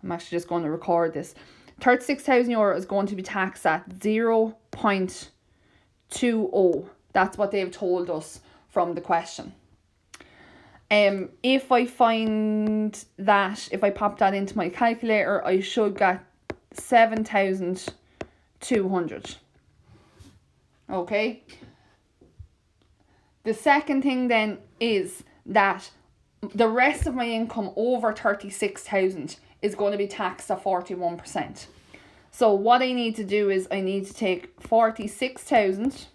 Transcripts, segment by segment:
I'm actually just going to record this. €36,000 is going to be taxed at 0.20. That's what they've told us from the question. If I find that, if I pop that into my calculator, I should get 7,200. Okay. The second thing then is that the rest of my income over 36,000 is going to be taxed at 41%. So what I need to do is I need to take 46,000,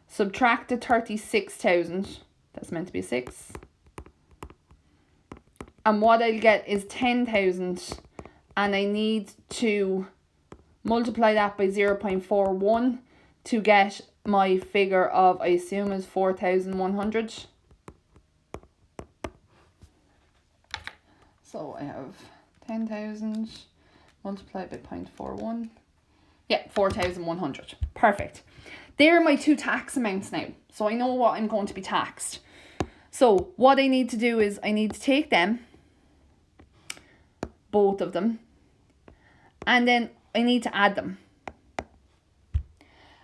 subtract the 36,000, that's meant to be 6, and what I'll get is 10,000, and I need to multiply that by 0.41 to get my figure of, I assume, is 4,100. So I have 10,000 multiplied by 0.41. Yeah, 4,100. Perfect. There are my two tax amounts now. So I know what I'm going to be taxed. So what I need to do is I need to take them, both of them, and then I need to add them.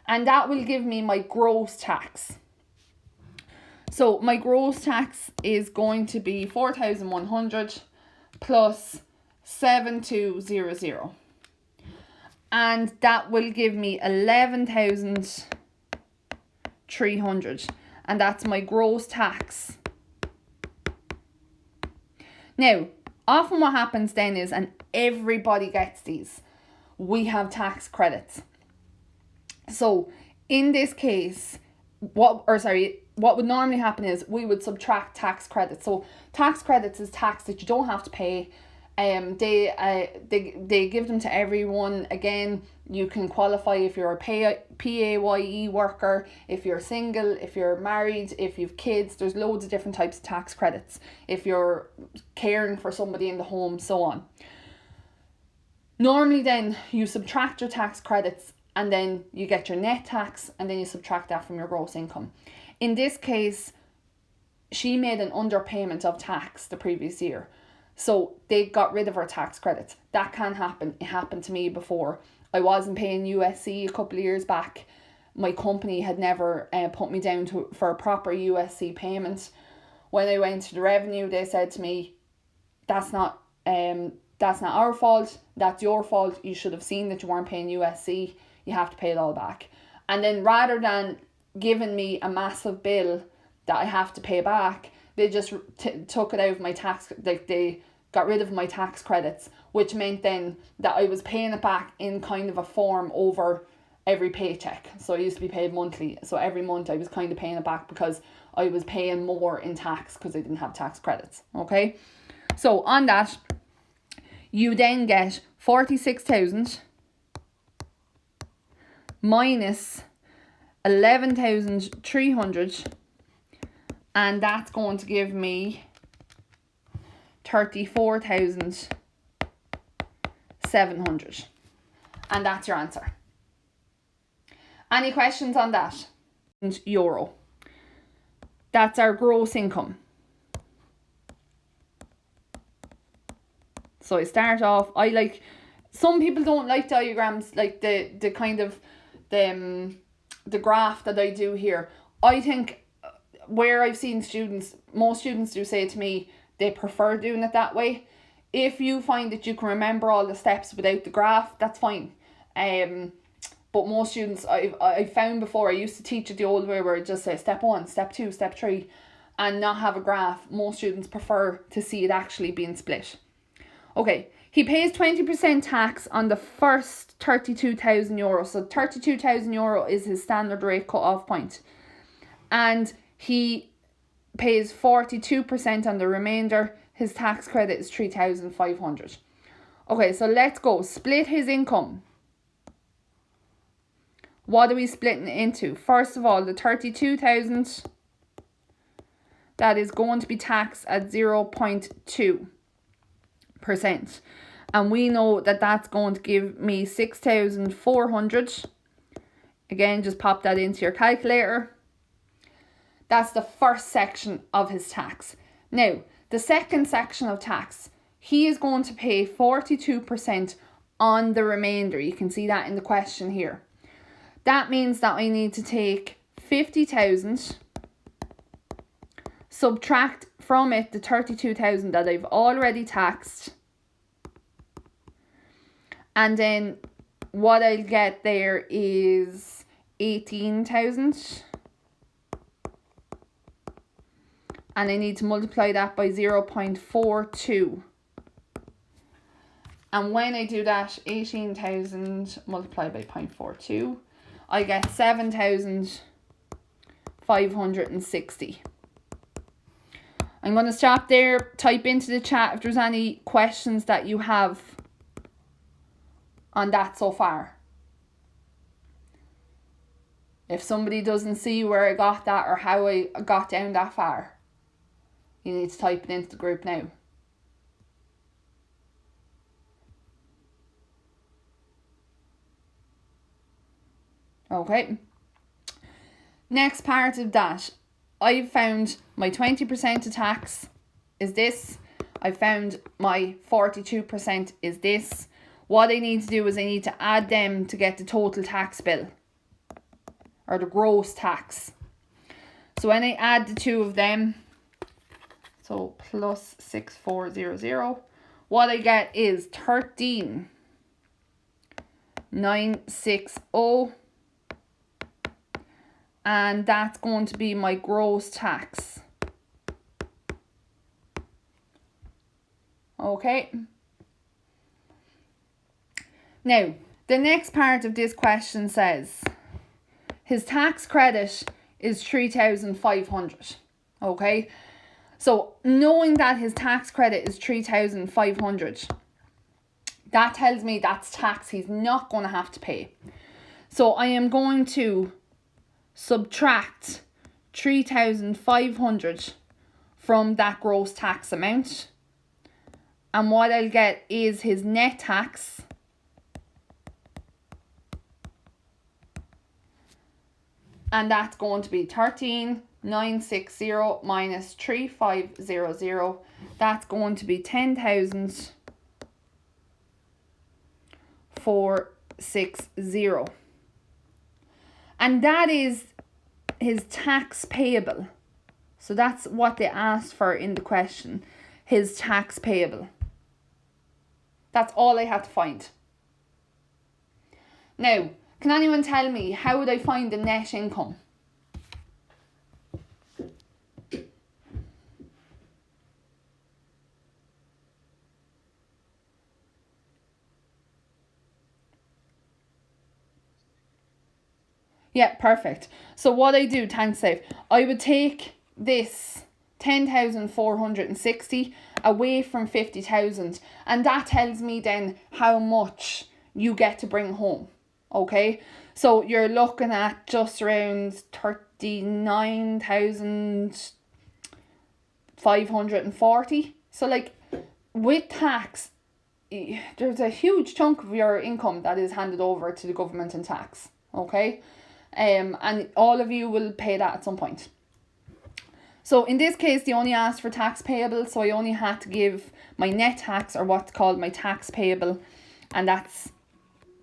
And that will give me my gross tax. So my gross tax is going to be 4,100 plus 7,200. And that will give me 11,300. And that's my gross tax. Now, often what happens then is, and everybody gets these, we have tax credits. So in this case, what would normally happen is we would subtract tax credits. So tax credits is tax that you don't have to pay. They give them to everyone. Again, you can qualify if you're a PAYE worker, if you're single, if you're married, if you've kids. There's loads of different types of tax credits. If you're caring for somebody in the home, so on. Normally then you subtract your tax credits and then you get your net tax and then you subtract that from your gross income. In this case, she made an underpayment of tax the previous year. So they got rid of her tax credits. That can happen. It happened to me before. I wasn't paying USC a couple of years back. My company had never put me down for a proper USC payment. When I went to the revenue, they said to me, that's not our fault. That's your fault. You should have seen that you weren't paying USC. You have to pay it all back. And then rather than giving me a massive bill that I have to pay back, they just took it out of my tax. Like, they got rid of my tax credits, which meant then that I was paying it back in kind of a form over every paycheck. So I used to be paid monthly. So every month I was kind of paying it back because I was paying more in tax because I didn't have tax credits. Okay. So on that, you then get 46,000 minus 11,300, and that's going to give me 34,700, and that's your answer. Any questions on that? Euro. That's our gross income. So I start off, some people don't like diagrams, like the kind of the graph that I do here. I think where I've seen most students do say to me they prefer doing it that way. If you find that you can remember all the steps without the graph, that's fine. But most students, I've found before, I used to teach it the old way where I just say step 1, step 2, step 3 and not have a graph. Most students prefer to see it actually being split. Okay, he pays 20% tax on the first €32,000. So €32,000 is his standard rate cut-off point. And he pays 42% on the remainder. His tax credit is 3,500. Okay, so let's go. Split his income. What are we splitting it into? First of all, the 32,000, that is going to be taxed at 0.2%. And we know that that's going to give me 6,400. Again, just pop that into your calculator. That's the first section of his tax. Now, the second section of tax, he is going to pay 42% on the remainder. You can see that in the question here. That means that I need to take 50,000, subtract from it the 32,000 that I've already taxed, and then what I'll get there is 18,000, and I need to multiply that by 0.42. And when I do that, 18,000 multiplied by 0.42, I get 7,560. I'm going to stop there. Type into the chat if there's any questions that you have on that so far. If somebody doesn't see where I got that or how I got down that far, you need to type it into the group now. Okay. Next part of that, I've found my 20% of tax is this. I found my 42% is this. What I need to do is I need to add them to get the total tax bill, or the gross tax. So when I add the two of them, so plus 6400, what I get is 13,960. And that's going to be my gross tax. Okay. Now, the next part of this question says his tax credit is 3,500. Okay. So knowing that his tax credit is 3,500, that tells me that's tax he's not going to have to pay. So I am going to subtract 3,500 from that gross tax amount, and what I'll get is his net tax, and that's going to be 13,960 minus 3,500. That's going to be 10,460. And that is his tax payable. So that's what they asked for in the question. His tax payable. That's all I had to find. Now, can anyone tell me how would I find the net income? Yeah, perfect. So what I do, thanks Dave, I would take this 10,460 away from 50,000, and that tells me then how much you get to bring home. Okay, so you're looking at just around 39,540. So like with tax, there's a huge chunk of your income that is handed over to the government in tax. Okay. And all of you will pay that at some point. So in this case, they only asked for tax payable, so I only had to give my net tax, or what's called my tax payable, and that's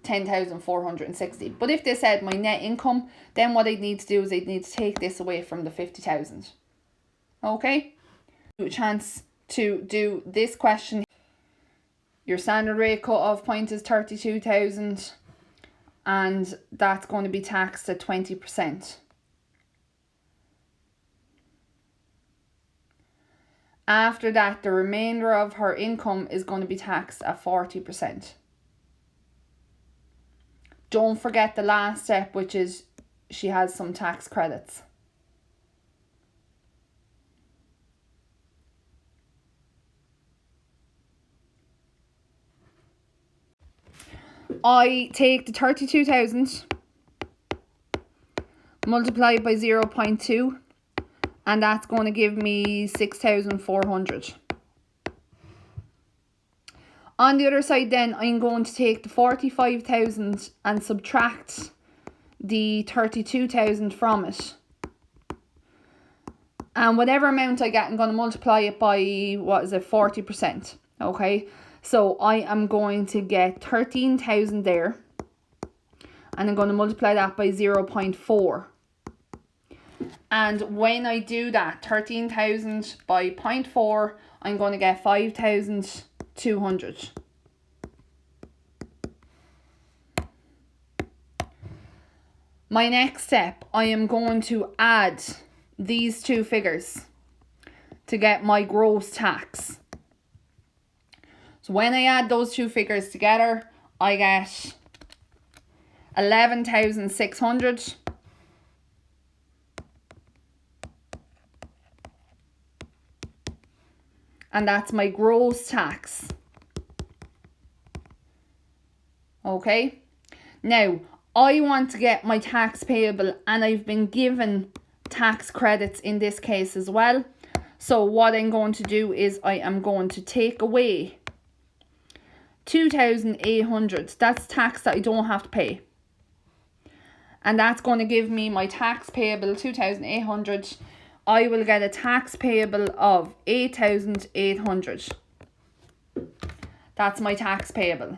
10,460. But if they said my net income, then what I'd need to do is I'd need to take this away from the 50,000. Okay? A chance to do this question. Your standard rate cut-off point is 32,000. And that's going to be taxed at 20%. After that, the remainder of her income is going to be taxed at 40%. Don't forget the last step, which is she has some tax credits. I take the 32,000, multiply by 0.2, and that's going to give me 6,400. On the other side then, I'm going to take the 45,000 and subtract the 32,000 from it. And whatever amount I get, I'm going to multiply it by, 40%. Okay, so I am going to get 13,000 there. And I'm going to multiply that by 0.4. And when I do that, 13,000 by 0.4, I'm going to get 5,200. My next step, I am going to add these two figures to get my gross tax. So when I add those two figures together, I get 11,600. And that's my gross tax. Okay. Now, I want to get my tax payable, and I've been given tax credits in this case as well. So what I'm going to do is I am going to take away 2,800. That's tax that I don't have to pay. And that's going to give me my tax payable, 2,800. I will get a tax payable of 8,800. That's my tax payable.